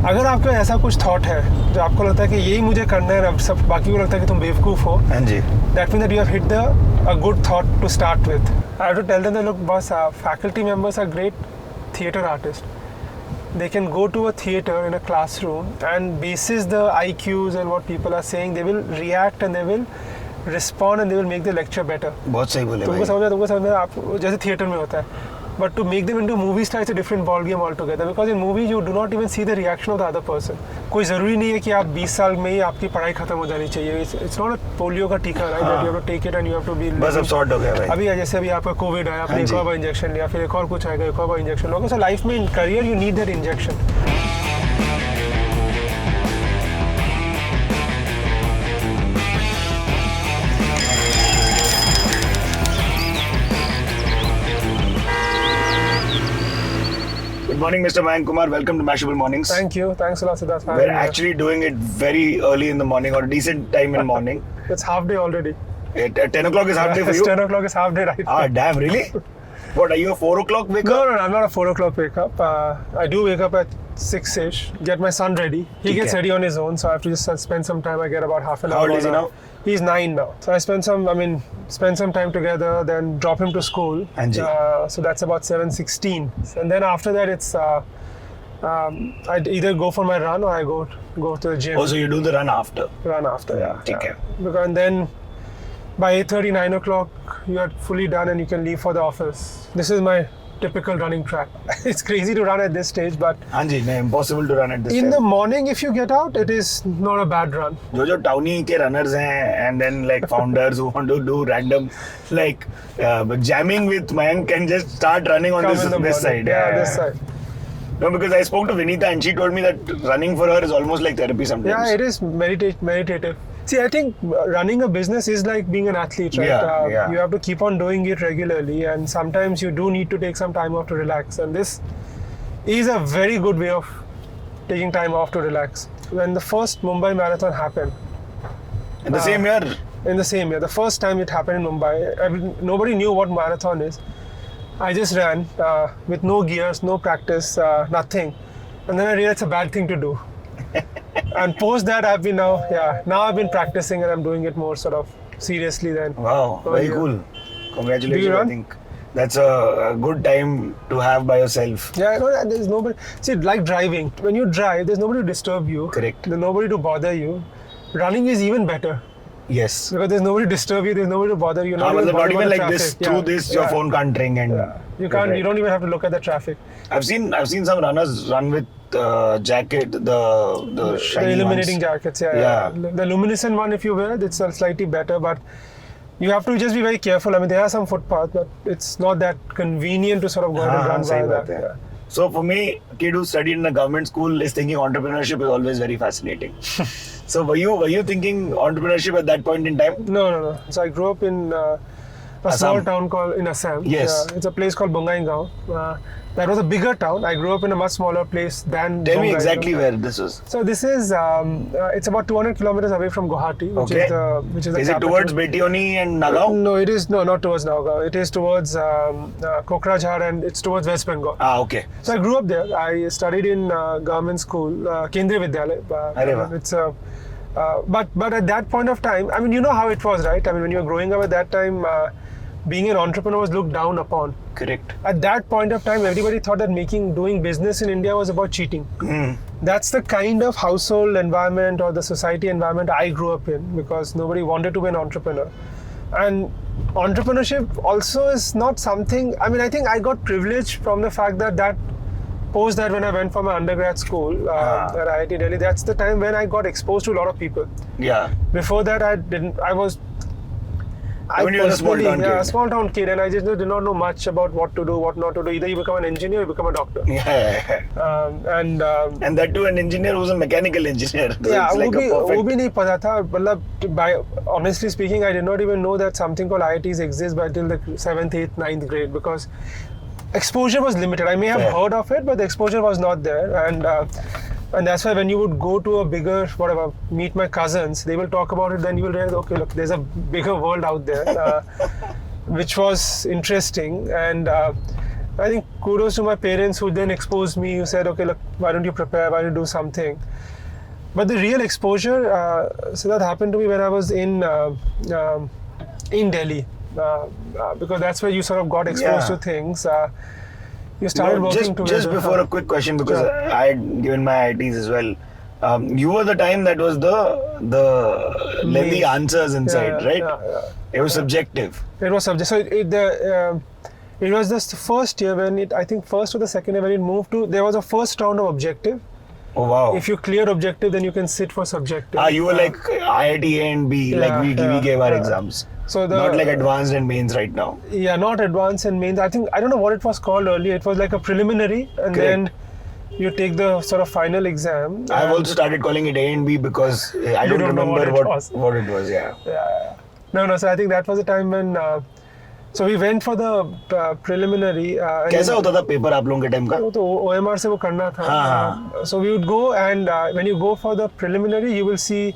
अगर आपका ऐसा कुछ थॉट है जो आपको लगता है कि यही मुझे करना है और सब बाकी को लगता है कि तुम बेवकूफ़ हो, हाँ जी, that means that you have hit a good thought to start with. I have to tell them that look, boss, faculty members are great theatre artists. They can go to a theatre in a classroom and basis the IQs and what people are saying, they will react and they will respond and they will make the lecture better. बहुत सही बोले तुमको समझ में आप जैसे theatre में होता है. But to make them into a movie star, it's a different ball game altogether. Because in movie, you do not even see the reaction of the other person. कोई ज़रूरी नहीं है कि आप 20 साल में ही आपकी पढ़ाई खत्म हो जानी चाहिए. It's not a पोलियो का टीका, right? That you have to take it and you have to be. बस अब सॉर्ट हो गया भाई. अभी जैसे अभी आपका कोविड आया, आपने एक और बार इंजेक्शन लिया, फिर एक और कुछ आएगा, एक और बार इंजेक्शन लोगे. So life में in career you need that injection. Good morning, Mr. Mayank Kumar. Welcome to Mashable Mornings. Thank you. Thanks a lot, Siddhaarth. We're actually doing it very early in the morning or a decent time in morning. It's half day already. At 10 o'clock is half day for you? 10 o'clock is half day, right? Ah, damn, really? What, are you a 4 o'clock wake up? No, I'm not a 4 o'clock wake up. I do wake up at 6-ish, get my son ready. He gets ready on his own, so I have to just spend some time. I get about half an hour. How old is he now? He's 9 now. So I spend some time together, then drop him to school. So that's about 7:16. And then after that, it's I'd either go for my run or I go to the gym. Oh, so you do the run after? Run after, yeah. Okay. Because and then by 8:30, 9 o'clock, you are fully done and you can leave for the office. This is my typical running track. It's crazy to run at this stage, but Anji, no, impossible to run at this in time. the morning, if you get out, it is not a bad run. जो townie के runners हैं and then like founders who want to do random like jamming with Mayank can just start running on this side. Yeah, this side. No, because I spoke to Vinita and she told me that running for her is almost like therapy sometimes. Yeah, it is meditative. See, I think running a business is like being an athlete, right? Yeah. You have to keep on doing it regularly, and sometimes you do need to take some time off to relax. And this is a very good way of taking time off to relax. When the first Mumbai marathon happened, in the same year? In the same year, the first time it happened in Mumbai, nobody knew what marathon is. I just ran with no gears, no practice, nothing. And then I realized it's a bad thing to do. And post that, I've been practicing and I'm doing it more sort of seriously then. Wow, very cool. Congratulations. Do you run? I think that's a good time to have by yourself. Yeah, no, there's nobody. See, like driving, when you drive, there's nobody to disturb you. Correct. There's nobody to bother you. Running is even better. Yes. Because there's nobody to disturb you, there's nobody to bother you. Not even like this. Through this, your phone can't ring and. Yeah. You can't. Right. You don't even have to look at the traffic. I've seen some runners run with jacket, the shiny illuminating ones. jackets. Yeah. The luminescent one, if you wear it, it's slightly better, but you have to just be very careful. I mean, there are some footpaths, but it's not that convenient to sort of go ahead and run by that. Yeah. So for me, a kid who studied in a government school is thinking entrepreneurship is always very fascinating. So were you thinking entrepreneurship at that point in time? No. So I grew up in a small town called in Assam. Yes. It's a place called Bongaigaon. That was a bigger town. I grew up in a much smaller place than Tell me exactly where this was. So this is, it's about 200 kilometers away from Guwahati, which is the Is capital. it towards Betioni and Nagaon? No, it is not towards Nagaon. It is towards Kokrajhar and it's towards West Bengal. Ah, okay. So I grew up there. I studied in government school, Kendriya Vidyalaya. It's but at that point of time, I mean, you know how it was, right? I mean, when you were growing up at that time, being an entrepreneur was looked down upon. Correct. At that point of time, everybody thought that doing business in India was about cheating. That's the kind of household environment or the society environment I grew up in, because nobody wanted to be an entrepreneur. And entrepreneurship also is not something, I mean, I think I got privileged from the fact that post that when I went for my undergrad school at IIT Delhi, that's the time when I got exposed to a lot of people. Yeah. Before that, When you were a small town kid. Yeah, a small town kid, and I just did not know much about what to do, what not to do. Either you become an engineer or you become a doctor. Yeah. And that too, an engineer who's a mechanical engineer. So yeah, it's like वो भी नहीं पता था. Honestly speaking, I did not even know that something called IITs exists by till the 7th, 8th, 9th grade, because exposure was limited. I may have heard of it, but the exposure was not there. And that's why when you would go to a bigger, meet my cousins, they will talk about it, then you will realize, okay, look, there's a bigger world out there, which was interesting. And I think kudos to my parents who then exposed me, who said, okay, look, why don't you prepare, why don't you do something? But the real exposure, so that happened to me when I was in Delhi, because that's where you sort of got exposed to things. You started working together. Just before a quick question, because I had given my ITs as well. You were the time that was the lengthy answers inside, right? It was subjective. It was subjective. So it was just the first year when I think first or the second year when it moved to, there was a first round of objective. Oh wow. If you clear objective, then you can sit for subjective. You were like IIT A and B, like we gave our exams. So not like advanced and mains right now. Yeah, not advanced and mains. I don't know what it was called earlier. It was like a preliminary, and then you take the sort of final exam. I've also started calling it A and B because I don't remember what it was. Yeah. No. So I think that was the time when. So we went for the preliminary. कैसा होता था paper आप लोगों के time का? वो तो OMR से वो करना था. So we would go, and when you go for the preliminary, you will see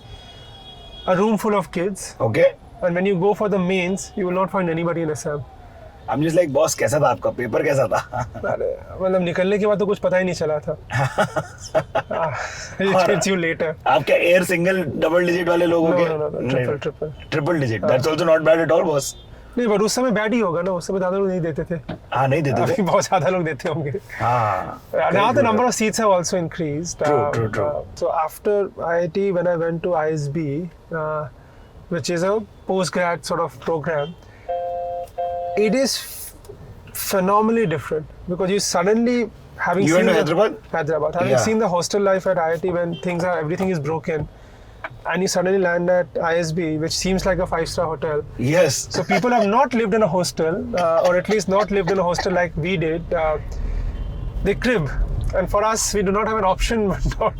a room full of kids. Okay. And when you go for the mains, you will not find anybody in Assam. I'm just like, boss, कैसा था आपका paper कैसा था? मतलब निकलने के बाद तो कुछ पता ही नहीं चला था. It hits you later. आप क्या एयर सिंगल डबल डिजिट वाले लोग हो गए? No, triple digit. That's also not bad at all, boss. नहीं, पर उस समय बैड ही होगा ना. उस समय ज्यादा लोग नहीं देते थे. नहीं देते थे. अभी बहुत ज्यादा लोग देते होंगे. Now the number of seats have also increased. True. So after IIT, when I went to ISB, which is a postgrad sort of program, it is phenomenally different because you suddenly having seen Hyderabad, having seen the hostel life at IIT when everything is broken, and you suddenly land at ISB, which seems like a 5-star hotel. Yes. So people have not lived in a hostel, or at least not lived in a hostel like we did. They crib. And for us, we do not have an option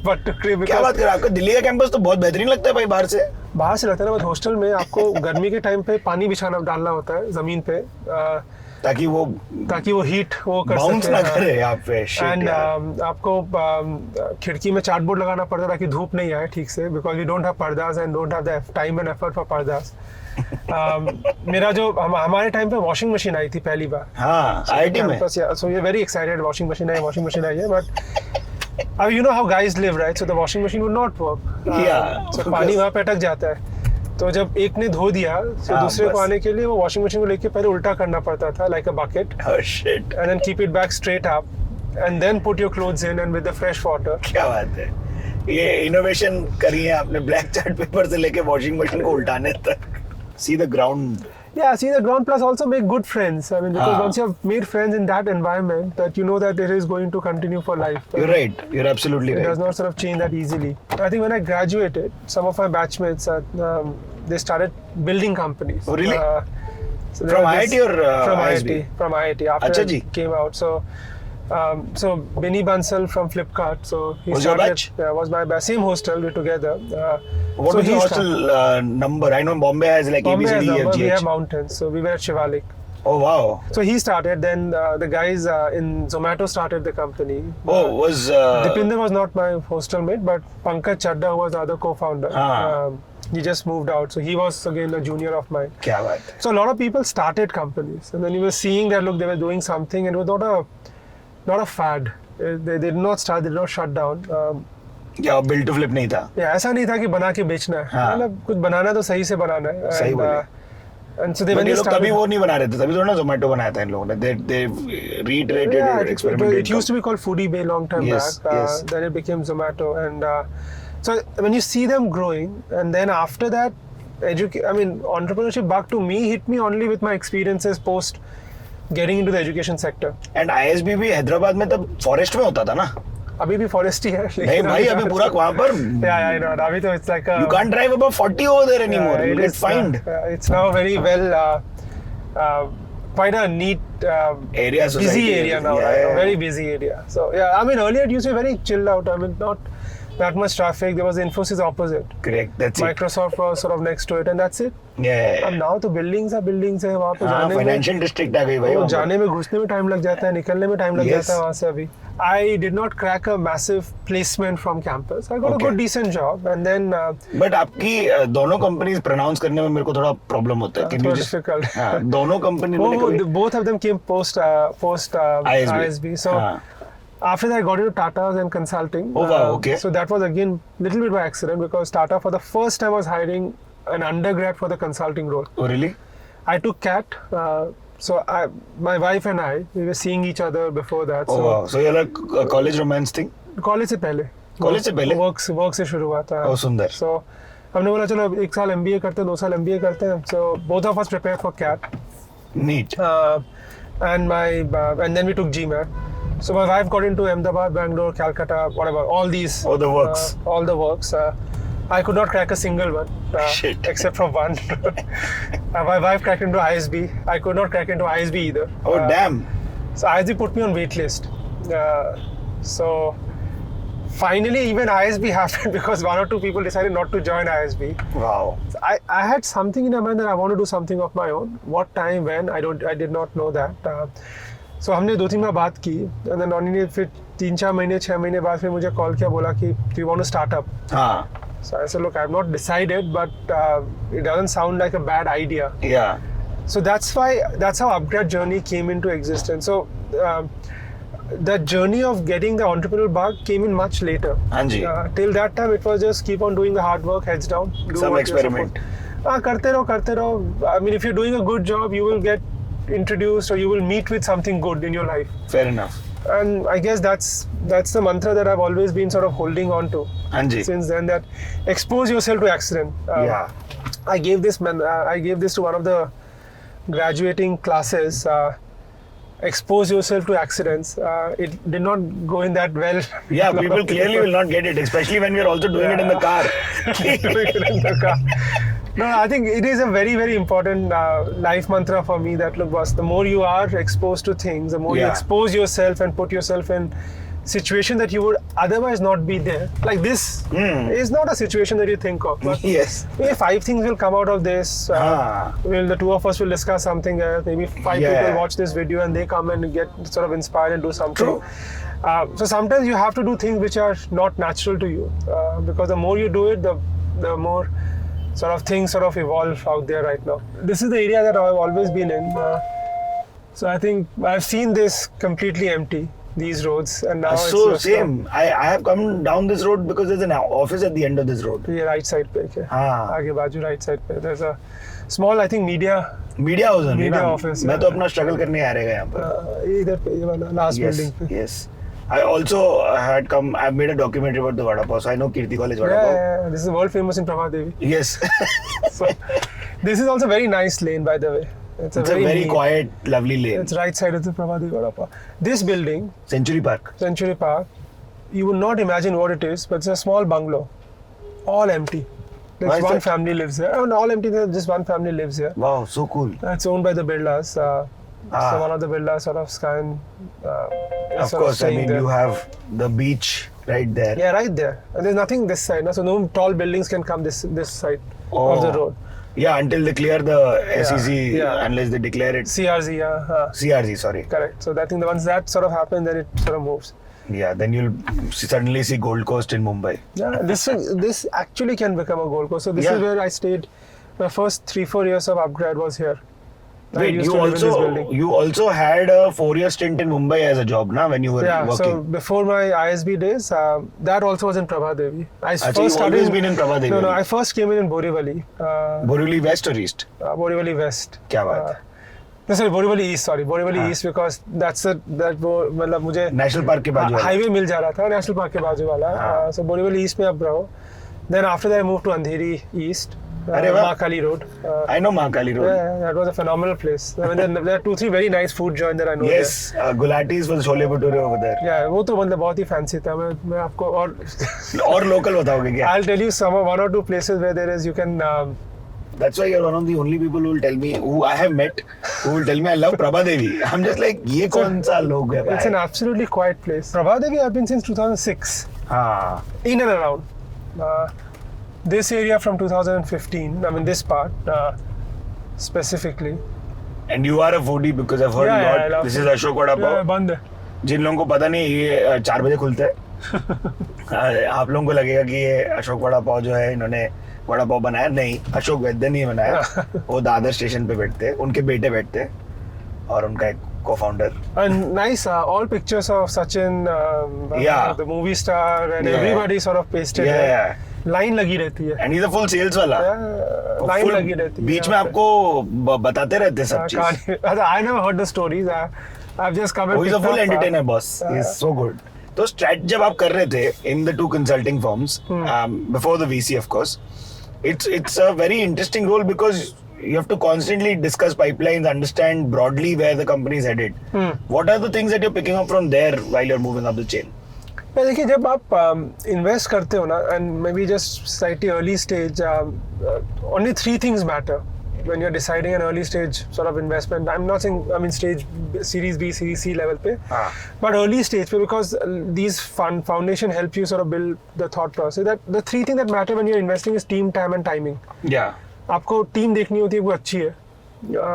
but to crib. क्या बात कर रहे हैं? आपको दिल्ली का campus तो बहुत बेहतरीन लगता है भाई बाहर से. बाहर से लगता है ना, बट हॉस्टल में आपको गर्मी के टाइम पे पानी बिछाना डालना होता है जमीन पे, ताकि वो हीट वो कर बाउंस ना करे यहाँ पे. एंड आपको खिड़की में चार्टबोर्ड लगाना पड़ता है ताकि धूप नहीं आए ठीक से, because we don't have parties and don't have the time and effort for parties. मेरा जो हमारे टाइम पे वॉशिंग मशीन आई थी पहली बार. आईआईटी में. So we are very excited. Washing machine आई है, but you know how guys live, right? So the washing machine would not work. So पानी वहाँ पे अटक जाता है. तो जब एक ने धो दिया, तो दूसरे को आने के लिए वो वॉशिंग मशीन को लेके पहले उल्टा करना पड़ता था, like a bucket. Oh shit. And then keep it back straight up, and then put your clothes in and with the fresh water. क्या बात है. ये इनोवेशन करी है आपने ब्लैक चार्ट पेपर से लेके वॉशिंग मशीन को उल्टाने तक. See the ground. Yeah, see the ground, plus also make good friends. I mean, because once you have made friends in that environment, that you know that it is going to continue for life. You're right. You're absolutely right. It does not sort of change that easily. I think when I graduated, some of my batchmates, they started building companies. Oh, really? So from IIT or from ISB? IIT? From IIT. After I came out. So Benny Bansal from Flipkart. So he was started. Your batch? Yeah, was my batch. Same hostel. We're together. What was the hostel number? I know Bombay has like Bombay ABCD, has number. FGH. We have mountains. So we were at Shivalik. Oh wow. So he started. Then the guys in Zomato started the company. Was Dipinder was not my hostel mate, but Pankaj Chadda, who was the other co-founder. He just moved out. So he was again a junior of mine. क्या बात है. So a lot of people started companies, and then you were seeing that look, they were doing something, and it was not a fad. They did not start. They did not shut down. क्या build to flip नहीं था. ऐसा नहीं था कि बना के बेचना है. मतलब कुछ बनाना तो सही से बनाना है. सही बोले. And so they when ये लोग started, तभी वो नहीं बना रहे थे. तभी थोड़ा ना Zomato बनाया था इन लोगों ने. They reiterated or experimented. It used to be called Foodie Bay long time back. Yes. Then it became Zomato, and so when you see them growing, and then after that, entrepreneurship bug to me hit me only with my experiences post getting into the education sector. And ISB भी हैदराबाद में तब forest में होता था ना. अभी भी forest ही है. नहीं भाई, अभी पूरा वहाँ पर. Yeah, अभी तो it's like you can't drive above 40 over there anymore. You get fined. It's now very well quite a neat busy area now. Very busy area. So earlier it used to be very chilled out. Not that much traffic. There was Infosys opposite. Correct. That's Microsoft was sort of next to it, and that's it. Yeah. अब now तो buildings है वहाँ पे जाने में financial district आ गई भाई. वो जाने में घुसने में time लग जाता है, निकलने में time लग Yes. जाता है वहाँ से अभी. I did not crack a massive placement from campus. I got a good decent job, and then. But आपकी दोनों companies pronounce करने में मेरे को थोड़ा problem होता है. Can you just difficult. दोनों companies both of them came post ISB. So. After that, I got into Tata's and consulting. Oh wow, okay. So that was again a little bit by accident because Tata for the first time was hiring an undergrad for the consulting role. Oh really? I took CAT. So my wife and I, we were seeing each other before that. Oh wow. So you're like a college romance thing? College से पहले. College से पहले? Work से शुरू हुआ था. Oh सुंदर. So हमने बोला चलो 1 साल MBA करते हैं, 2 साल MBA करते हैं. So both of us prepared for CAT. Neat. And then we took GMAT. So my wife got into Ahmedabad, Bangalore, Calcutta, whatever, all these. All the works. All the works. I could not crack a single one. Shit. Except for one. My wife cracked into ISB. I could not crack into ISB either. Oh damn. So ISB put me on wait list. So finally even ISB happened because 1 or 2 people decided not to join ISB. Wow. So I had something in my mind that I want to do something of my own. What time, when, I did not know that. So हमने 2-3 बार बात की, and then उन्होंने फिर 3-4 महीने 6 महीने बाद फिर मुझे कॉल किया, बोला कि do you want to start up? हाँ. So I said, look, I've not decided, but it doesn't sound like a bad idea. Yeah. So that's how UpGrad journey came into existence. So the journey of getting the entrepreneurial bug came in much later. Anji. Till that time, it was just keep on doing the hard work, heads down. Some experiment. करते रहो. I mean, if you're doing a good job, you will get introduced or you will meet with something good in your life. Fair enough. And I guess that's the mantra that I've always been sort of holding on to. Anji. Since then, that expose yourself to accident. Yeah. I gave this to one of the graduating classes. Expose yourself to accidents. It did not go in that well. Yeah, people clearly will not get it, especially when we are also doing it in the car. Doing it in the car. No, I think it is a very, very important life mantra for me that, look, boss, the more you are exposed to things, the more you expose yourself and put yourself in situation that you would otherwise not be there. Like this is not a situation that you think of. But yes. Maybe 5 things will come out of this. The 2 of us will discuss something else. Maybe 5 people watch this video and they come and get sort of inspired and do something. True. So sometimes you have to do things which are not natural to you. Because the more you do it, the more sort of things sort of evolve out there right now. This is the area that I've always been in. So I think I've seen this completely empty, these roads, and now it's just same. I have come down this road because there's an office at the end of this road. ये right side पे है. आगे बाजू right side पे. There's a small, I think, media house. Media office. मैं तो अपना struggle करने आ रहेगा यहाँ पर. इधर पे ये वाला last building पे. Yes. I also I've made a documentary about the Vada Pav, so I know Kirti College Vada Pav. Yeah, this is world famous in Prabhadevi. Yes. So, this is also a very nice lane, by the way. It's a very quiet, lovely lane. It's right side of the Prabhadevi Vada Pav. This building, Century Park, you would not imagine what it is, but it's a small bungalow, all empty. There's one family lives here. All empty, just one family lives here. Wow, so cool. It's owned by the Birlas. So one of the Birlas sort of Sky. Of course, I mean, you have the beach right there. Yeah, right there. And there's nothing this side, so no tall buildings can come this side of the road. Yeah, until they clear the SEC, unless they declare it. CRZ, CRZ, sorry. Correct. So I think once that sort of happens, then it sort of moves. Yeah, then you'll suddenly see Gold Coast in Mumbai. Yeah, this actually can become a Gold Coast. So this is where I stayed. My first 3-4 years of UpGrad was here. Wait, you also had a 4-year stint in Mumbai as a job, na, when you were working? So before my ISB days, that also was in Prabhadevi. You've always been in Prabhadevi? No, I first came in Borivali. Borivali West or East? Borivali West. क्या बात है? No, sorry, Borivali East. Borivali East, because मतलब मुझे National Park के बाजू वाला highway मिल जा रहा था, National Park के बाजू वाला. So Borivali East में अब रहो. Then after that I moved to Andheri East. Mahakali Road. I know Mahakali Road. Yeah, that was a phenomenal place. I mean, there are 2-3 very nice food joints that I know. Yes, Gulati's was Chole Bhature over there. Yeah, वो तो मतलब बहुत ही fancy था. मैं आपको और local बताओगे क्या? I'll tell you 1 or 2 places where there is you can That's why you're one of the only people who will tell me, who I have met, who will tell me I love Prabha Devi. I'm just like, ये कौन सा लोग है भाई? It's an absolutely quiet place. Prabha Devi I've been since 2006. हाँ. In and around. This area from 2015. I mean this part specifically. And you are a foodie because I've heard a lot. This is Ashok Vada Pav. बंद है. जिन लोगों को पता नहीं ये 4 बजे खुलता है. आप लोगों को लगेगा कि ये अशोक वड़ा पाव जो है इन्होंने वड़ा पाव बनाया. नहीं, अशोक वैद्य नहीं बनाया. वो दादर स्टेशन पे बैठते हैं, उनके बेटे बैठते हैं और उनका एक co-founder. And nice, all pictures of Sachin, the movie star, and everybody sort of pasted. Yeah. Line लगी रहती है. And he's a full sales वाला. लाइन लगी रहती है. बीच में आपको बताते रहते हैं सब चीज. I never heard the stories. I've just come and he's a full entertainer, boss. He's so good. तो strat जब आप कर रहे थे in the 2 consulting firms, before the VC of course, it's a very interesting role because you have to constantly discuss pipelines, understand broadly where the company is headed. What are the things that you're picking up from there while you're moving up the chain? देखिए जब आप invest करते हो ना and maybe just slightly early stage, only 3 things matter when you're deciding an early stage sort of investment. I'm not saying stage series B, series C level पे, but early stage पे, because these foundation help you sort of build the thought process. That the 3 things that matter when you're investing is team, time and timing. Yeah. आपको team देखनी होती है वो अच्छी है,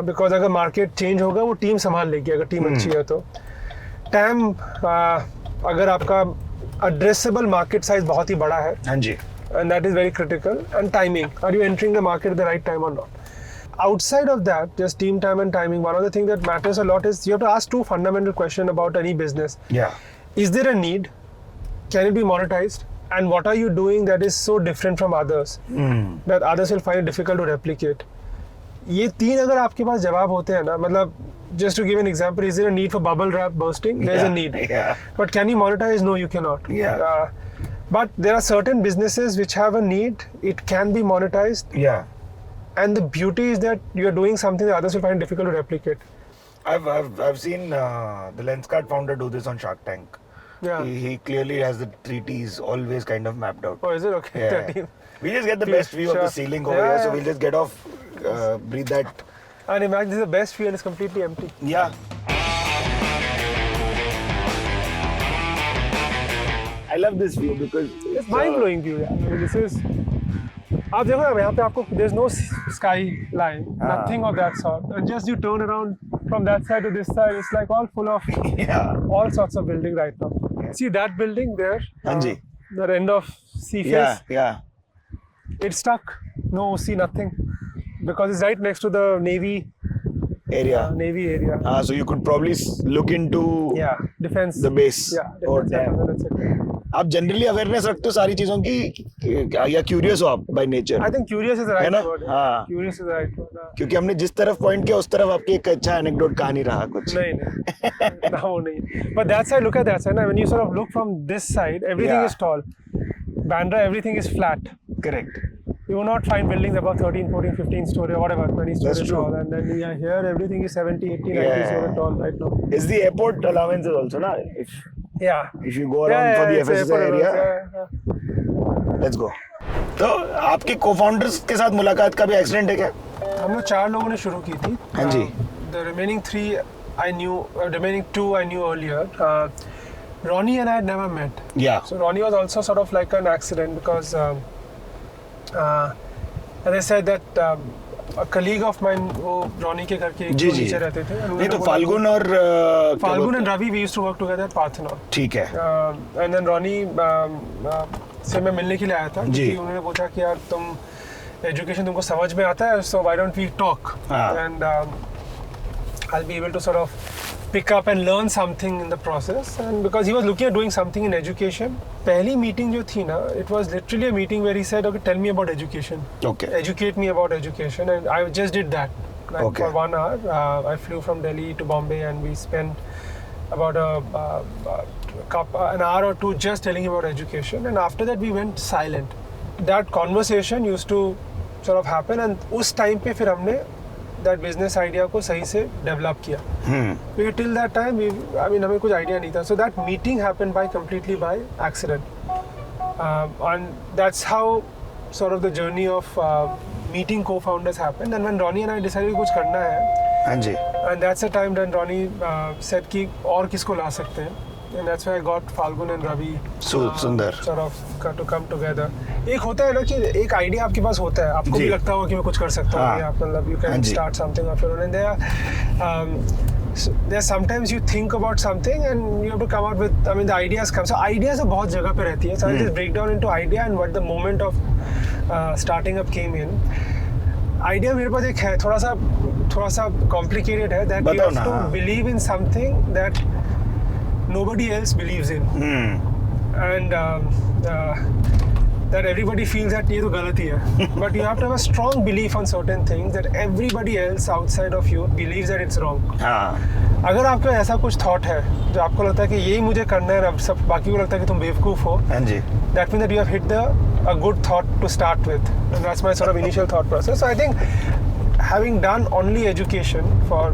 because अगर मार्केट चेंज होगा वो टीम संभाल लेगी अगर टीम अच्छी है तो. टाइम, अगर आपका एड्रेसेबल मार्केट साइज बहुत ही बड़ा है, हाँ जी, and that is very critical. And timing, are you entering the market at the right time और not. Outside of that, just team, time and timing, one of the things that matters a lot is you have to ask 2 fundamental questions about any business. Yeah. Is there a need? Can it be monetized? And what are you doing that is so different from others that others will find it difficult to replicate? ये 3 अगर आपके पास जवाब होते हैं ना, मतलब just to give an example, is there a need for bubble wrap bursting? There's a need. Yeah. But can you monetize? No, you cannot. Yeah. But there are certain businesses which have a need. It can be monetized. Yeah. And the beauty is that you are doing something that others will find difficult to replicate. I've seen the Lenskart founder do this on Shark Tank. Yeah. He clearly has the 3 T's always kind of mapped out. Oh, is it? Okay. Yeah. We just get the best view of the ceiling over here, so we'll just get off, breathe that. And imagine this is the best view and it's completely empty. Yeah. I love this view because it's mind-blowing view. Yeah. I mean, this is. आप देखो ना यहाँ पे आपको there's no sky line, nothing of that sort. And just you turn around from that side to this side, it's like all full of all sorts of building right now. Yeah. See that building there? Anji. The end of sea face. Yeah. It's stuck. No sea, nothing. Because it's right next to the Navy area. So you could probably look into defense. The base. Yeah. Defense. आप generally awareness रखते हो सारी चीजों की या curious हो आप by nature? I think curious is the right word. Curious is the right word. क्योंकि हमने जिस तरफ पॉइंट किया उस तरफ आपकी एक अच्छा एनेक्डोट कहानी रहा कुछ. नहीं ना वो नहीं. But that side, look at that side. When you sort of look from this side, everything is tall. Bandra, everything is flat. Correct. You will not find buildings above 13, 14, 15 story or whatever, 20 stories tall. And then here everything is 70, 80, 90 story tall right now. Is the airport allowances also, na? If you go around for the FSSI area, let's go. तो आपके co-founders के साथ मुलाकात का भी accident है क्या? हम लोग 4 लोगों ने शुरू की थी. हाँ जी. The remaining 3 I knew, remaining 2 I knew earlier. Ronnie and I had never met. Yeah. So Ronnie was also sort of like an accident because, as I said that a colleague of mine, वो Ronnie के घर के नीचे रहते थे. नहीं तो फाल्गुन और Phalgun and Ravi, we used to work together at Parthenon. ठीक है. And then Ronnie से मैं मिलने के लिए आया था क्योंकि उन्होंने पूछा कि यार तुम एजुकेशन तुमको समझ में आता है, so why don't we talk and I'll be able to sort of pick up and learn something in the process. And because he was looking at doing something in education, पहली meeting जो थी ना, it was literally a meeting where he said, okay, tell me about education. Okay. Educate me about education, and I just did that. Like for 1 hour, I flew from Delhi to Bombay, and we spent about an hour or 2 just telling him about education. And after that, we went silent. That conversation used to sort of happen, and उस time पे फिर हमने that business idea को सही से develop किया. Because till that time, हमें कुछ idea नहीं था. So that meeting happened completely by accident. And that's how sort of the journey of meeting co-founders happened, and when Ronnie and I decided कुछ करना है, हाँ जी, and that's the time when Ronnie said कि और किसको ला सकते हैं, and that's why I got Falgun and Ravi सुंदर sort of to come together. एक होता है ना कि एक आइडिया आपके पास होता है, आपको भी लगता हो कि मैं कुछ कर सकता हूँ, आप मतलब you can start something of your own, and there sometimes you think about something and you have to come out with, I mean the ideas come, so ideas तो बहुत जगह पे रहती है, so I'll just break down into idea and what the moment of starting up came in. Idea मेरे पास एक है, थोड़ा सा complicated है, that you have to believe in something that nobody else believes in, and that everybody feels that ये तो गलत ही है, but you have to have a strong belief on certain things that everybody else outside of you believes that it's wrong. अगर आपको ऐसा कुछ thought है जो आपको लगता है कि यही मुझे करना है, अब सब बाकी को लगता है कि तुम बेवकूफ हो, that means that you have hit a good thought to start with, and that's my sort of initial thought process. So I think having done only education for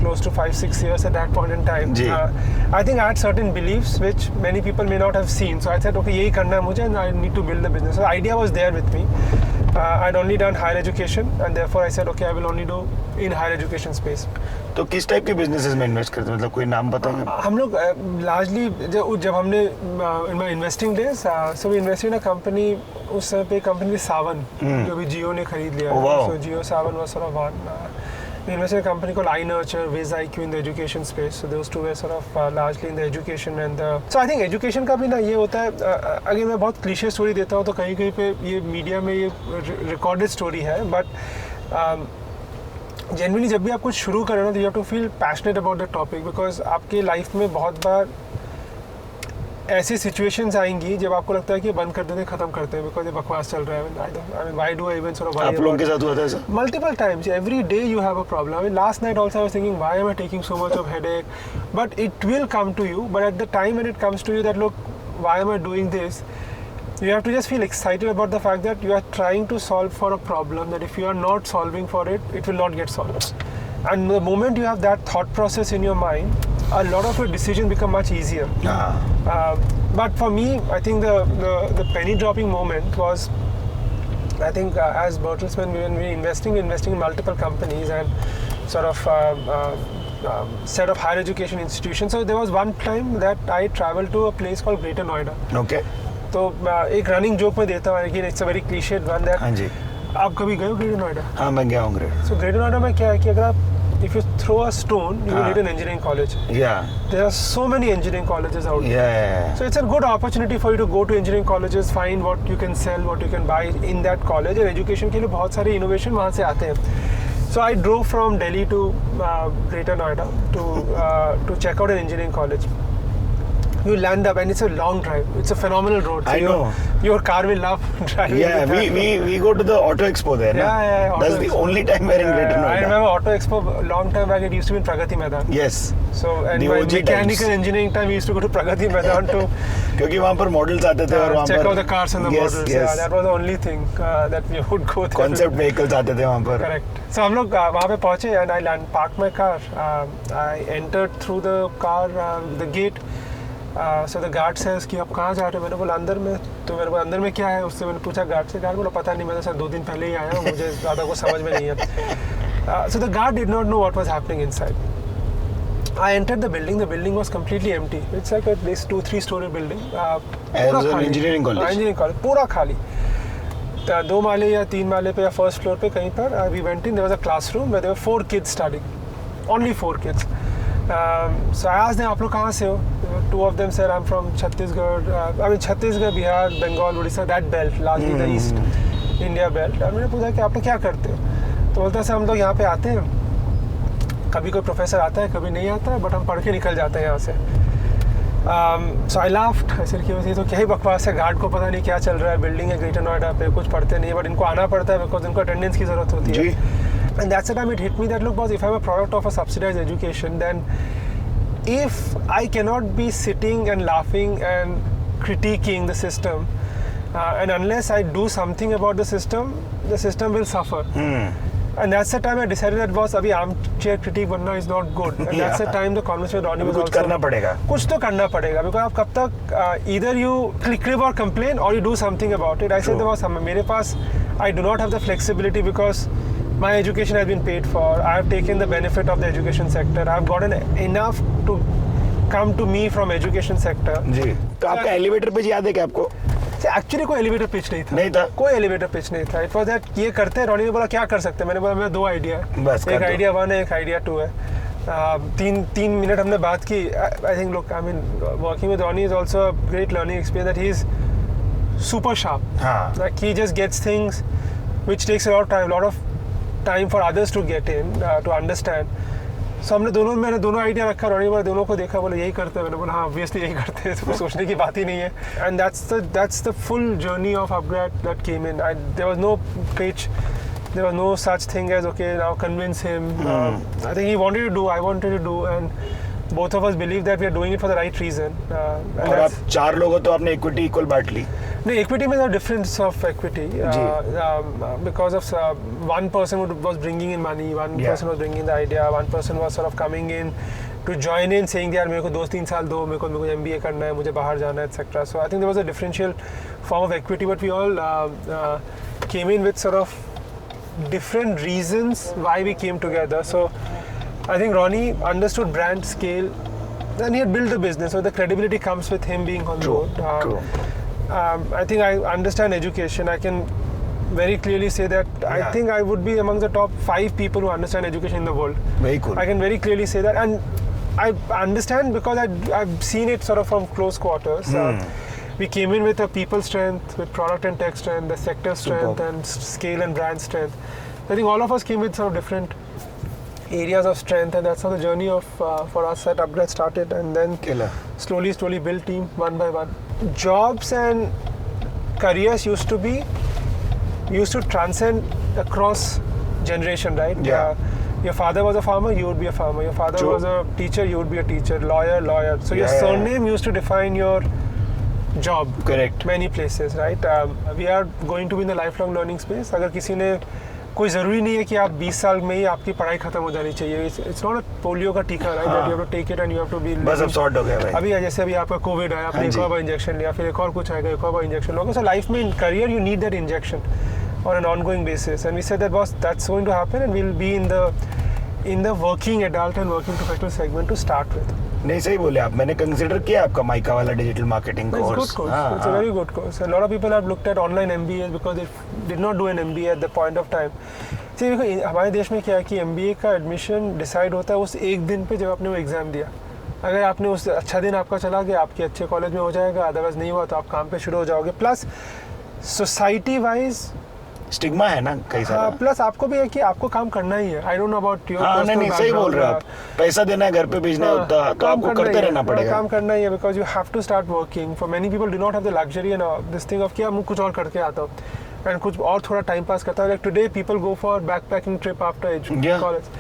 close to 5-6 years at that point in time, I think I had certain beliefs which many people may not have seen. So I said, okay, यही करना है मुझे, and I need to build the business. So the idea was there with me. I'd only done higher education, and therefore I said, okay, I will only do in higher education space. तो किस type के businesses में invest करते हैं, मतलब कोई नाम बताएंगे? हम लोग लार्जली जब हमने in my investing days, so we invested in a company, उस समय पे कंपनी सावन जो भी जियो ने खरीद लिया, so Jio Saavn was sort of one. We invested in a company called iNurture, WizIQ in the education space. So those two were sort of largely in the education and so I think education का भी ना ये होता है, अगर मैं बहुत cliché story देता हूँ तो कहीं पे ये मीडिया में ये रिकॉर्डेड स्टोरी है, बट जनरली जब भी आप कुछ शुरू करें ना, तो you have to feel passionate about the topic, because आपके लाइफ में बहुत बार ऐसी सिचुएशंस आएंगी जब आपको लगता है कि बंद कर देते, खत्म करते हैं, बिकॉज ये बकवास चल रहा है. I mean, why do I even sort of worry? आप लोगों के साथ हुआ था ऐसा? Multiple times. Every day you have a problem. I mean, last night also I was thinking, why am I taking so much of headache? But it will come to you. But at the time when it comes to you that, look, why am I doing this? You have to just feel excited about the fact that you are trying to solve for a problem that if you are not solving for it, it will not get solved. And the moment you have that thought process in your mind, a lot of your decisions become much easier. But for me, I think the penny dropping moment was, I think as Bertelsmann, when we were investing in multiple companies and sort of set of higher education institutions. So there was one time that I traveled to a place called Greater Noida. Okay. तो एक running joke में देता हूँ, लेकिन it's a very clichéd one that. हाँ जी. आप कभी गए हो ग्रेटर नोएडा? हाँ, मैं गया हूँ ग्रेटर. सो ग्रेटर नोएडा में क्या है कि अगर आप if you throw a stone, you will hit an engineering college. Yeah. There are so many engineering colleges out there. Yeah. So it's a good opportunity for you to go to engineering colleges, find what you can sell, what you can buy in that college. और education के लिए बहुत सारे innovation वहाँ से आते हैं. So I drove from Delhi to Greater Noida to check out an engineering college. You land up and it's a long drive. It's a phenomenal road. So I know. Your car will love driving. Yeah, we go to the Auto Expo there. Yeah. That's the only time we're in Greater Noida. I remember Auto Expo a long time back. It used to be in Pragati Maidan. Yes. So and the my OG mechanical times. engineering time, we used to go to Pragati Maidan to क्योंकि वहाँ पर models आते थे और वहाँ पर check out the cars and the models. Yes. Yeah, that was the only thing that we would go there. Concept vehicles आते थे वहाँ पर. Correct. So हम लोग वहाँ पे पहुँचे and I parked my car. I entered through the car, the gate. So the guard says कि आप कहाँ जा रहे हो? मैंने बोला अंदर में. तो मेरे को अंदर में क्या है? उससे मैंने पूछा गार्ड से. गार्ड बोला पता नहीं, मैं तो सर 2 दिन पहले ही आया हूँ, मुझे ज़्यादा कुछ समझ में नहीं है. So the guard did not know what was happening inside. I entered the building. The building was completely empty. It's like this 2-3 story building. As an engineering college. Engineering college, पूरा खाली. 2 माले या 3 माले पे या first floor पे कहीं पर we went in. There was a classroom where there were 4 kids studying. Only 4 kids. So I asked them, आप लोग कहाँ से हो? 2 of them said, I'm from Chhattisgarh. I mean Chhattisgarh, Bihar, Bengal, Odisha, that belt, largely the East India belt. मैंने पूछा कि आप लोग क्या करते हो? तो बोलता है हम लोग यहाँ पे आते हैं. कभी कोई प्रोफेसर आता है, कभी नहीं आता है, बट हम पढ़ के निकल जाते हैं यहाँ से. So I laughed. ऐसे कि वैसे तो क्या ही बकवास है, गार्ड को पता नहीं क्या चल रहा है, बिल्डिंग है ग्रेटर नोएडा पे, कुछ पढ़ते नहीं है, बट इनको आना पड़ता है बिकॉज इनको अटेंडेंस की ज़रूरत होती है. And that's the time it hit me that look, boss, if I'm a product of a subsidized education, then if I cannot be sitting and laughing and critiquing the system, and unless I do something about the system will suffer. And that's the time I decided that boss, अभी armchair critique बनना is not good. And that's the time the conversation with Ronnie was also. कुछ करना पड़ेगा. कुछ तो करना पड़ेगा because आप कब तक either you crib or complain or you do something about it. I said boss, मेरे पास I do not have the flexibility because my education has been paid for. I have taken the benefit of the education sector. I have gotten enough to come to me from education sector. जी. तो आपका elevator pitch याद है क्या आपको? Actually कोई elevator pitch नहीं था. नहीं था. कोई एलिवेटर पिच नहीं था. इट वाज दैट ये करते हैं. रॉनी ने बोला क्या कर सकते हैं. मैंने बोला मेरा 2 आइडिया है. एक आइडिया 1 है, एक आइडिया 2 है. 3 मिनट हमने बात की. I think look, I mean working with Ronnie is also a great learning experience. That he is super sharp. Like he just gets things which takes a lot of time for others to get in, to understand. So मैंने दोनों idea रखा. Ronnie बोला दोनों को देखा, बोला यही करते हैं. मैंने बोला हाँ ऑब्वियसली यही करते हैं. तो सोचने की बात ही नहीं है. And that's the full journey of UpGrad that came in. There was no pitch. There was no such thing as okay now convince him. I think he wanted to do, I wanted to do, and both of us believe that we are doing it for the right reason. और आप 4 लोग हो तो आपने equity equal बांट ली. No, equity means a difference of equity. Because of one person was bringing in money, one person was bringing the idea, one person was sort of coming in to join in saying यार मेरे को 2-3 साल दो, मेरे को MBA करना है, मुझे बाहर जाना है, etc. So I think there was a differential form of equity, but we all came in with sort of different reasons why we came together. So I think Ronnie understood brand scale, and he had built the business, so the credibility comes with him being on board. True. I think I understand education. I can very clearly say that I think I would be among the top 5 people who understand education in the world. Very cool. I can very clearly say that, and I understand because I've seen it sort of from close quarters. We came in with a people strength, with product and tech strength, the sector strength, and scale and brand strength. I think all of us came with sort of different areas of strength, and that's how the journey of for us at UpGrad started, and then slowly build team one by one. Jobs and careers used to transcend across generation, right? Your father was a farmer, you would be a farmer. Your father was a teacher, you would be a teacher. Lawyer. So your surname used to define your job. Correct. Many places, right? We are going to be in the lifelong learning space. अगर किसी ने कोई ज़रूरी नहीं है कि आप 20 साल में ही आपकी पढ़ाई खत्म हो जानी चाहिए. इट्स नॉट अ पोलियो का टीका, right? That you have to take it and you have to be. बस अब सॉर्ट हो गया भाई. अभी जैसे अभी आपका कोविड आया, आपने एक और बार इंजेक्शन लिया, फिर एक और कुछ आएगा, एक और बार इंजेक्शन लोगे. सो लाइफ में in career you need that injection on an ongoing basis, and we said that that's going to happen, and we'll be in the working adult and working professional segment to start with. नहीं सही बोले आप. मैंने consider किया आपका mica वाला digital marketing course. It's good course. It's a very good course. A lot of people have looked at online MBAs because they did not do an MBA at the point of time. See, हमारे देश में क्या है कि MBA का admission decide होता है उस एक दिन पे जब आपने वो एग्जाम दिया. अगर आपने उस अच्छा दिन आपका चला गया, आपके अच्छे कॉलेज में हो जाएगा, अदरवाइज नहीं हुआ तो आप काम पे शुरू हो जाओगे. प्लस सोसाइटी वाइज स्टिग्मा है ना कई सारा. प्लस आपको भी है कि आपको काम करना ही है. I don't know about your. नहीं सही बोल रहे हो आप. पैसा देना है, घर पे भेजना होता है, तो आपको करते रहना पड़ेगा. काम करना ही है because you have to start working. For many people do not have the luxury and this thing of कि मैं कुछ और करके आता हूँ एंड कुछ और थोड़ा टाइम पास करता हूँ. Like today people go for backpacking trip after college.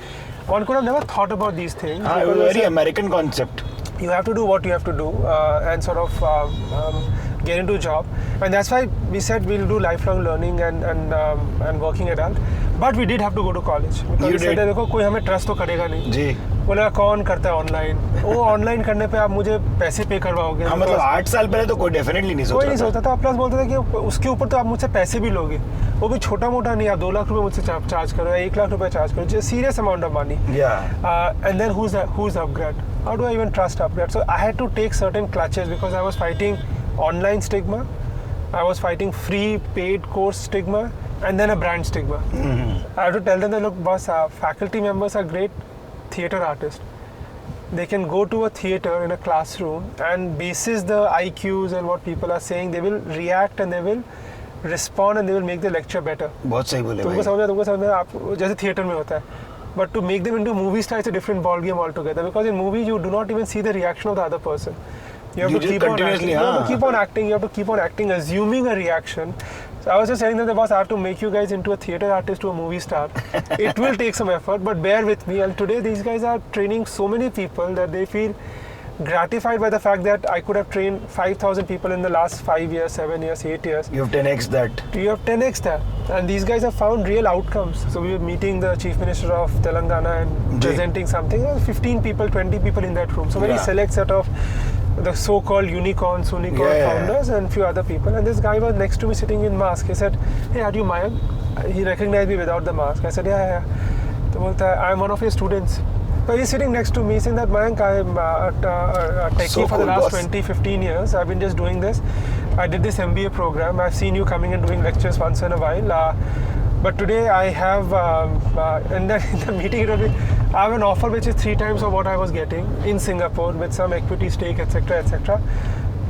One could have never thought about these things. It was a very American concept. You have to do what you have to do and sort of get into a job, and that's why we said we'll do lifelong learning and working adult. But we did have to go to college because we said देखो कोई हमें trust तो करेगा नहीं. जी. बोला कौन करता है ऑनलाइन. वो ऑनलाइन करने पे आप मुझे पैसे पे करवाओगे. हाँ, मतलब 8 साल पहले तो कोई डेफिनेटली नहीं सोचता. कोई नहीं सोचता था. प्लस बोलते थे कि उसके ऊपर तो आप मुझसे पैसे भी लोगे. वो भी छोटा मोटा नहीं. आप 2 लाख रुपए मुझसे चार्ज करो या 1 लाख रुपए चार्ज करो. जो serious amount of money. And then who's UpGrad? How do I even trust UpGrad? So I had to take certain clutches because I was fighting online stigma. I was fighting free paid course stigma, and then a brand stigma. I have to tell them that look, boss, faculty members are great theater artists. They can go to a theater in a classroom and basis the IQs and what people are saying, they will react and they will respond and they will make the lecture better. बहुत सही बोले भाई. तुमको समझ में आप जैसे theatre में होता है. But to make them into movie stars, it's a different ball game altogether. Because in movies, you do not even see the reaction of the other person. You have to keep on acting. You have to keep on acting. You have to keep on acting, assuming a reaction. So I was just telling them, boss, I have to make you guys into a theater artist to a movie star. It will take some effort, but bear with me. And today, these guys are training so many people that they feel gratified by the fact that I could have trained 5,000 people in the last 5 years, 7 years, 8 years. You have 10x that. You have 10x that. And these guys have found real outcomes. So we were meeting the Chief Minister of Telangana and presenting something. 15 people, 20 people in that room. So very select set of the so-called unicorns founders and few other people. And this guy was next to me sitting in mask. He said, "Hey, are you Mayank?" He recognized me without the mask. I said, yeah. So बोलता है, "I'm one of your students." So he's sitting next to me saying that, "Mayank, I'm a techie for the last 20-15 years. I've been just doing this. I did this MBA program. I've seen you coming and doing lectures once in a while. But today I have, in the meeting, I have an offer which is 3 times of what I was getting in Singapore with some equity stake, etc., etc."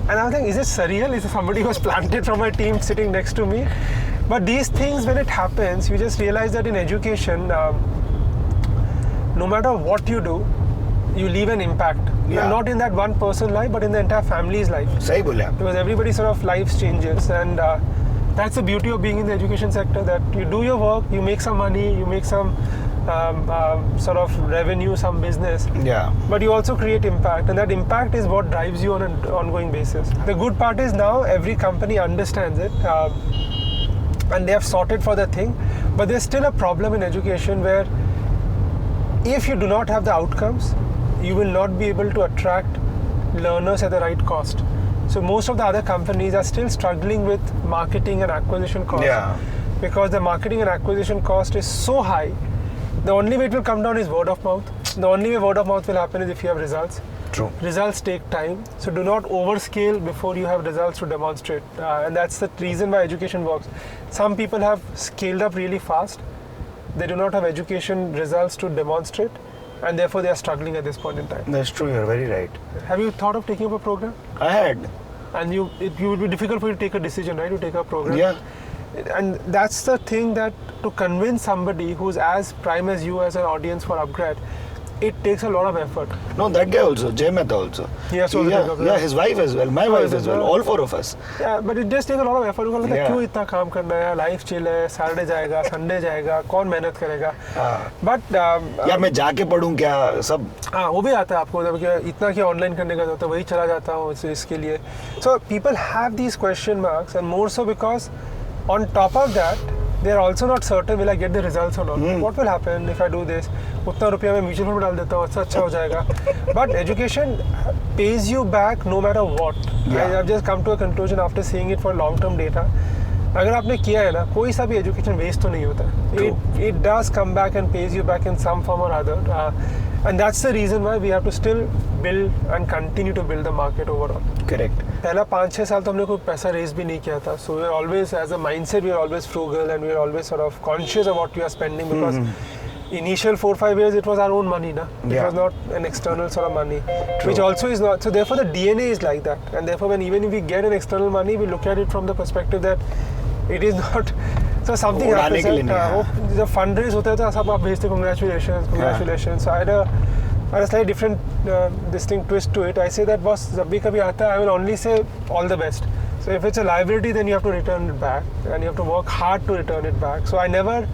And I was like, is it surreal? Is it somebody who was planted from my team sitting next to me? But these things, when it happens, you just realize that in education, no matter what you do, you leave an impact. Yeah. And not in that one person's life, but in the entire family's life. सही बोले आप. Because everybody's sort of lives changes, and that's the beauty of being in the education sector, that you do your work, you make some money, you make some sort of revenue, some business. Yeah. But you also create impact, and that impact is what drives you on an ongoing basis. The good part is now every company understands it, and they have sorted for the thing. But there's still a problem in education where if you do not have the outcomes, you will not be able to attract learners at the right cost. So most of the other companies are still struggling with marketing and acquisition costs. Yeah. Because the marketing and acquisition cost is so high. The only way it will come down is word of mouth. The only way word of mouth will happen is if you have results. True. Results take time. So do not overscale before you have results to demonstrate. And that's the reason why education works. Some people have scaled up really fast. They do not have education results to demonstrate, and therefore they are struggling at this point in time. That's true. You're very right. Have you thought of taking up a program? I had. And it would be difficult for you to take a decision, right? To take a program. Yeah. And that's the thing, that to convince somebody who's as prime as you as an audience for UpGrad, it takes a lot of effort. No, that guy also, Jay Mehta also. Yes, yeah, his wife as well, my wife as well, all 4 of us. Yeah, but it just takes a lot of effort. Yeah. क्यों इतना काम करना है? Life chill है, Saturday जाएगा, Sunday जाएगा, कौन मेहनत करेगा? But या मैं जाके पढ़ूं क्या सब? हाँ, वो भी आता है आपको, मतलब इतना क्या ऑनलाइन करने का होता है, वही चला जाता हूँ इसके लिए. So people have these question marks, and more so because on top of that, they are also not certain will I get the results or not. What will happen if I do this? उतना रुपया मैं mutual fund में डाल देता हूँ, अच्छा हो जाएगा. But education pays you back no matter what. Yeah. I've just come to a conclusion after seeing it for long-term data. अगर आपने किया है ना, कोई सा भी एजुकेशन वेस्ट तो नहीं होता. It does come back and pays you back in some form or other. And that's the reason why we have to still build and continue to build the market overall. Correct. पहला 5-6 साल तो हमने कोई पैसा raise भी नहीं किया था. So we are always, as a mindset, we are always frugal, and we are always sort of conscious of what we are spending, because initial 4-5 years it was our own money, na? It was not an external sort of money. True. Which also is not. So therefore the DNA is like that, and therefore even if we get an external money, we look at it from the perspective that it is not. So something happens. The fundraise होता है तो सब आप भेजते congratulations. So I had a slightly different distinct twist to it. I say that boss, जब भी कभी आता है, I will only say all the best. So if it's a liability, then you have to return it back, and you have to work hard to return it back. So I never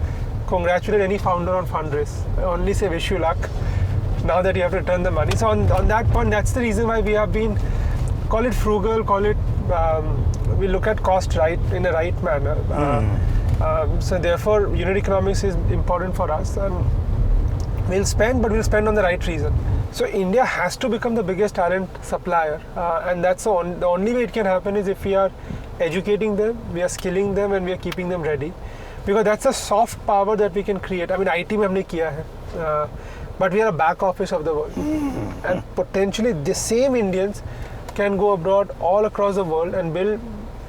congratulate any founder on fundraise. I only say wish you luck. Now that you have to return the money. So on that point, that's the reason why we have been, call it frugal, call it, we look at cost right in a right manner. So therefore, unit economics is important for us, and we'll spend, but we'll spend on the right reason. So India has to become the biggest talent supplier, and that's the only way it can happen is if we are educating them, we are skilling them, and we are keeping them ready. Because that's a soft power that we can create. I mean, IT में हमने किया है, but we are a back office of the world, and potentially the same Indians can go abroad all across the world and build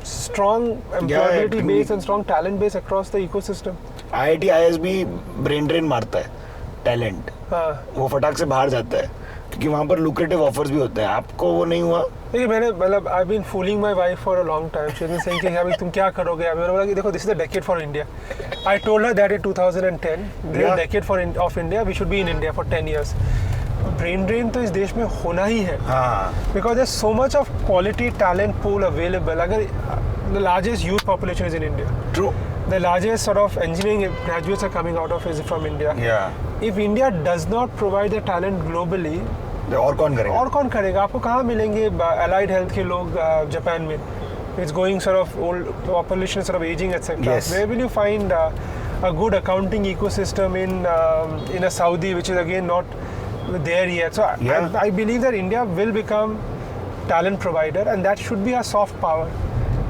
strong employability base and strong talent base across the ecosystem. IIT IIS भी brain drain मारता है talent. वो फटाक से बाहर जाता है क्योंकि वहाँ पर lucrative offers भी होते हैं. आपको वो नहीं हुआ? देखिए मैंने मतलब I've been fooling my wife for a long time. She's been saying कि अभी तुम क्या करोगे? मैंने बोला कि देखो this is the decade for India. I told her that in 2010, this is the decade of India. We should be in India for 10 years. Brain drain तो इस देश में होना ही है. Because there's so much of quality talent pool available. अगर the largest youth population is in India. True. The largest sort of engineering graduates are coming out of is from India. Yeah. If India does not provide the talent globally, और कौन करेगा? और कौन करेगा? आपको कहाँ मिलेंगे allied health के लोग जापान में? It's going sort of old population sort of aging, etc. Yes. Where will you find a good accounting ecosystem in a Saudi, which is again not there yet? So I believe that India will become talent provider, and that should be our soft power.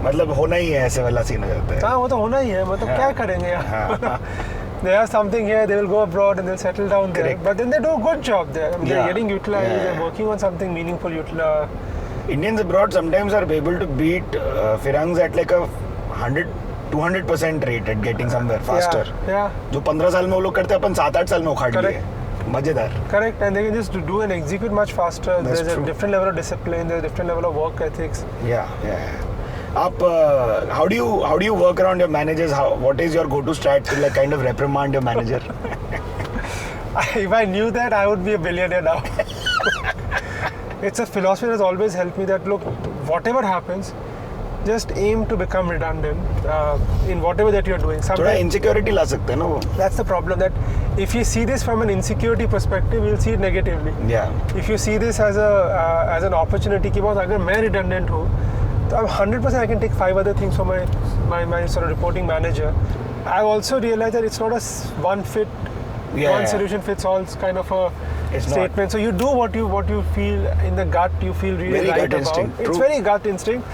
मतलब होना ही है ऐसे वाला scene हो जाता है. हाँ वो तो होना ही है, मतलब क्या करेंगे यार. They have something here, they will go abroad and they'll settle down there. Correct. But then they do a good job there. I mean, they're Yeah. getting utilized, Yeah. they're working on something meaningful. Indians abroad sometimes are able to beat Firangs at like a 100-200% rate at getting somewhere faster. Yeah. जो 15 साल में वो लोग करते हैं अपन 7-8 साल में उखाड़ लिए. मजेदार. Correct, and they can just do and execute much faster. That's There's true. a different level of discipline, there's a different level of work ethics. Yeah. आप how do you work around your managers? What is your go-to strat to like kind of reprimand your manager? If I knew that, I would be a billionaire now. It's a philosophy that has always helped me that look, whatever happens, just aim to become redundant in whatever that you're doing. थोड़ा insecurity ला सकते हैं ना वो. That's the problem, that if you see this from an insecurity perspective, you'll see it negatively. Yeah. If you see this as an opportunity कि बहुत अगर मैं redundant हूँ, तो I'm 100% I can take 5 other things from my sort of reporting manager. I've also realized that it's not a one solution fits all kind of a It's statement. not. So you do what you feel in the gut, you feel really Very right gut about. instinct. It's True. very gut instinct.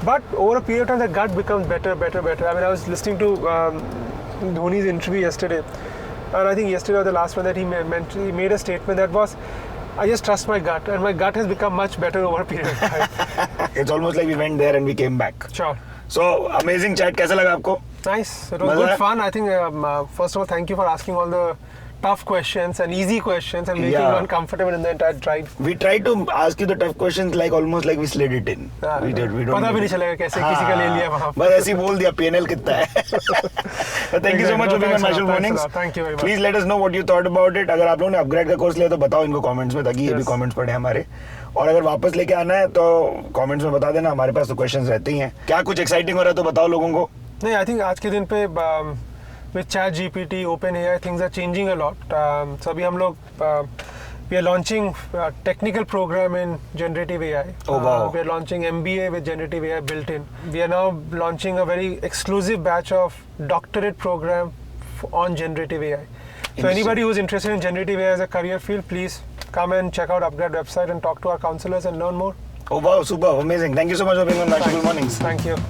But over a period of time, the gut becomes better. I mean, I was listening to Dhoni's interview yesterday, and I think yesterday or the last one that he made a statement that was, I just trust my gut, and my gut has become much better over a period of time. It's almost like we went there and we came back. Sure. So amazing chat. कैसा लगा आपको? Nice. It was good fun. I think first of all, thank you for asking all the tough questions and easy questions and making you uncomfortable in the entire ride. We tried to ask you the tough questions like almost like we slid it in. We don't. पता भी नहीं चलेगा कैसे किसी का ले लिया वहाँ. बस ऐसे ही बोल दिया PNL कितना है. But thank you so much for being on Mashable Mornings. Thank you very much. Please let us know what you thought about it. अगर आप लोगों ने upgrad का कोर्स लिया तो बताओ इनको comments में ताकि ये भी comments पढ़े हमारे. और अगर वापस लेके आना है तो comments में बता देना. हमारे पास तो questions रहते ही हैं. क्या कुछ exciting हो रहा है तो बताओ लोगों को. नहीं, I think आज के दिन पे with ChatGPT, OpenAI, things are changing a lot. So अभी हम लोग we are launching a technical program in generative AI. Oh wow! We are launching MBA with generative AI built in. We are now launching a very exclusive batch of doctorate program on generative AI. So anybody who's interested in generative AI as a career field, please come and check out UpGrad website and talk to our counselors and learn more. Oh wow! Super! Amazing! Thank you so much for being on Mashable Mornings. Thank you.